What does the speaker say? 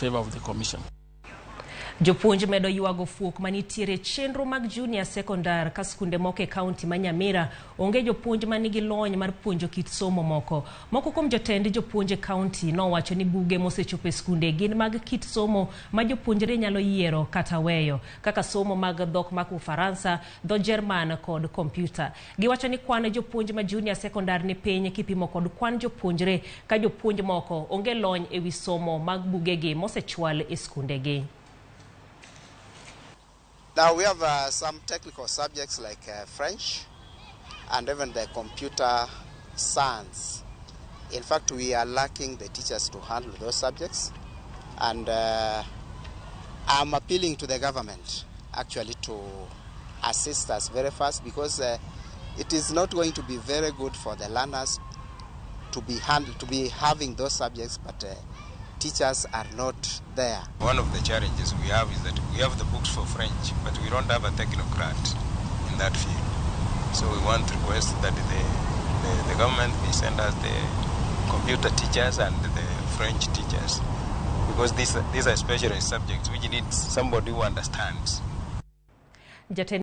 favor of the commission. Jopuonj medo yuago fuok manitiere chenro mag Junior Sekondar ka skunde moko e kaunti ma Nyamira onge jopuonj manigi lony mar puonjo kit somo moko. Moko kuom jotend jopuonj e kaunti no wacho ni buge mosechopo e skunde gin mag kit somo ma jopuonjre nyalo yiero kata weyo, kaka somo mag dhok mag Ufaransa, dho Jerman kod kompyuta. Giwacho ni kwan jopuonj ma Junior Sekondar ni piny kipimo kod kwan jopuonjre ka jopuonj moko onge lony e wi somo mag bugegi mosechwal e skundegi. Now we have some technical subjects like French and even the computer science. In fact, we are lacking the teachers to handle those subjects, and I'm appealing to the government actually to assist us very fast, because it is not going to be very good for the learners to be having those subjects, but teachers are not there. One of the challenges we have is that we have the books for French, but we don't have a technocrat in that field. So we want to request that the government may send us the computer teachers and the French teachers, because these are specialized subjects which need somebody who understands.